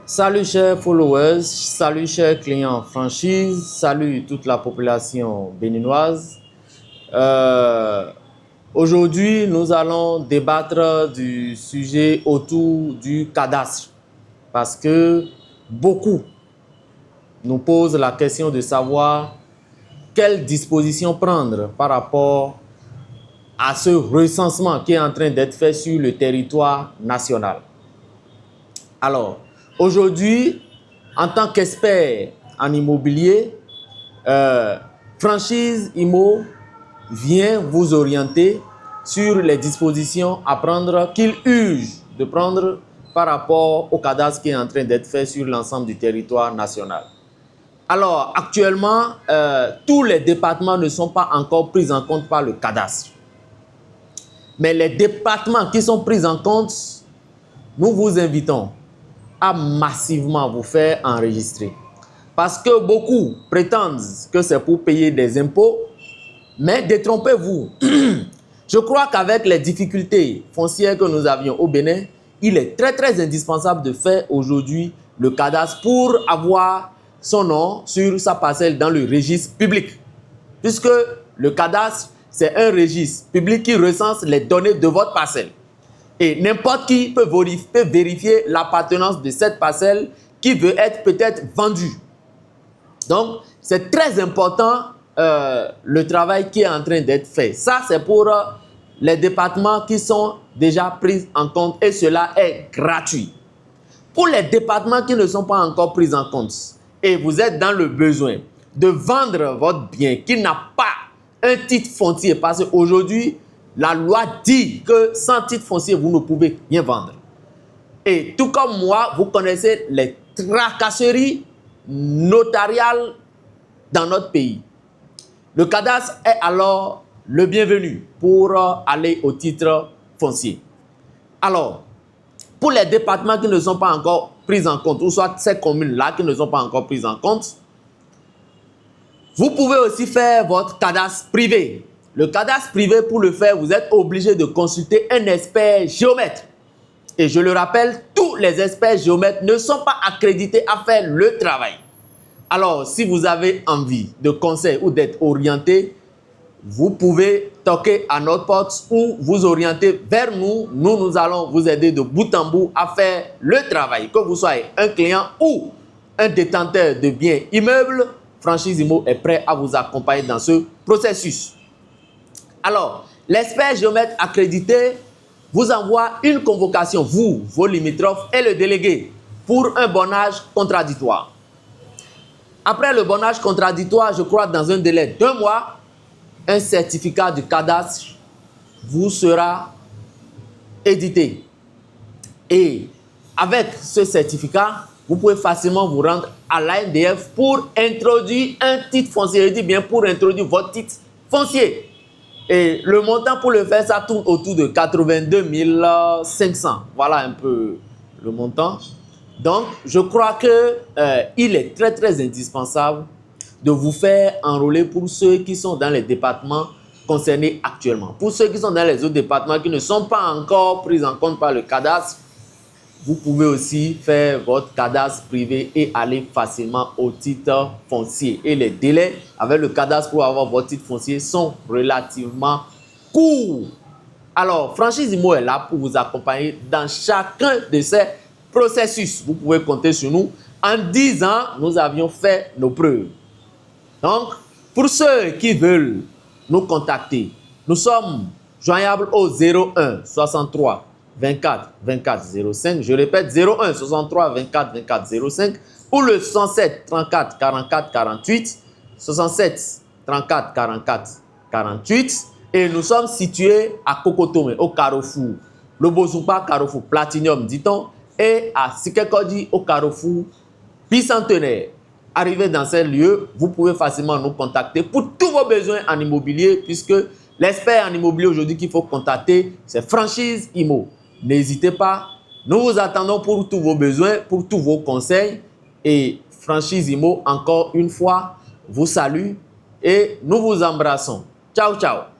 Salut chers followers, salut chers clients franchise, salut toute la population béninoise. Aujourd'hui, nous allons débattre du sujet autour du cadastre parce que beaucoup nous posent la question de savoir quelles dispositions prendre par rapport à ce recensement qui est en train d'être fait sur le territoire national. Alors, aujourd'hui, en tant qu'expert en immobilier, Franchise Immo vient vous orienter sur les dispositions à prendre qu'il urge de prendre par rapport au cadastre qui est en train d'être fait sur l'ensemble du territoire national. Alors, actuellement, tous les départements ne sont pas encore pris en compte par le cadastre. Mais les départements qui sont pris en compte, nous vous invitons à massivement vous faire enregistrer. Parce que beaucoup prétendent que c'est pour payer des impôts, mais détrompez-vous. Je crois qu'avec les difficultés foncières que nous avions au Bénin, il est très indispensable de faire aujourd'hui le cadastre pour avoir son nom sur sa parcelle dans le registre public. Puisque le cadastre, c'est un registre public qui recense les données de votre parcelle. Et n'importe qui peut vérifier l'appartenance de cette parcelle qui veut être peut-être vendue. Donc, c'est très important le travail qui est en train d'être fait. Ça, c'est pour les départements qui sont déjà pris en compte et cela est gratuit. Pour les départements qui ne sont pas encore pris en compte et vous êtes dans le besoin de vendre votre bien qui n'a pas un titre foncier, parce qu'aujourd'hui, la loi dit que sans titre foncier, vous ne pouvez rien vendre. Et tout comme moi, vous connaissez les tracasseries notariales dans notre pays. Le cadastre est alors le bienvenu pour aller au titre foncier. Alors, pour les départements qui ne sont pas encore pris en compte, ou soit ces communes-là qui ne sont pas encore prises en compte, vous pouvez aussi faire votre cadastre privé. Le cadastre privé, pour le faire, vous êtes obligé de consulter un expert géomètre. Et je le rappelle, tous les experts géomètres ne sont pas accrédités à faire le travail. Alors, si vous avez envie de conseils ou d'être orienté, vous pouvez toquer à notre porte ou vous orienter vers nous. Nous allons vous aider de bout en bout à faire le travail. Que vous soyez un client ou un détenteur de biens immeubles, Franchise Immo est prêt à vous accompagner dans ce processus. Alors, l'expert géomètre accrédité vous envoie une convocation, vous, vos limitrophes et le délégué, pour un bornage contradictoire. Après le bornage contradictoire, je crois dans un délai de 2 mois, un certificat du cadastre vous sera édité. Et avec ce certificat, vous pouvez facilement vous rendre à l'ANDF pour introduire un titre foncier. Je dis bien pour introduire votre titre foncier. Et le montant pour le faire, ça tourne autour de 82 500. Voilà un peu le montant. Donc, je crois qu'il est très indispensable de vous faire enrôler pour ceux qui sont dans les départements concernés actuellement. Pour ceux qui sont dans les autres départements qui ne sont pas encore pris en compte par le cadastre, vous pouvez aussi faire votre cadastre privé et aller facilement au titre foncier. Et les délais avec le cadastre pour avoir votre titre foncier sont relativement courts. Alors, Franchise Immo est là pour vous accompagner dans chacun de ces processus. Vous pouvez compter sur nous. En 10 ans, nous avions fait nos preuves. Donc, pour ceux qui veulent nous contacter, nous sommes joignables au 01 63 24 24 05. Je répète, 01 63 24 24 05 ou le 67 34 44 48. 67 34 44 48. Et nous sommes situés à Kokotome, au carrefour Lobozupa, carrefour Platinum, dit-on, et à Sikekodi, au carrefour Bicentenaire. Arrivé dans ces lieux, vous pouvez facilement nous contacter pour tous vos besoins en immobilier, puisque l'expert en immobilier aujourd'hui qu'il faut contacter, c'est Franchise Immo. N'hésitez pas, nous vous attendons pour tous vos besoins, pour tous vos conseils. Et Franchise Immo, encore une fois, vous salue et nous vous embrassons. Ciao, ciao.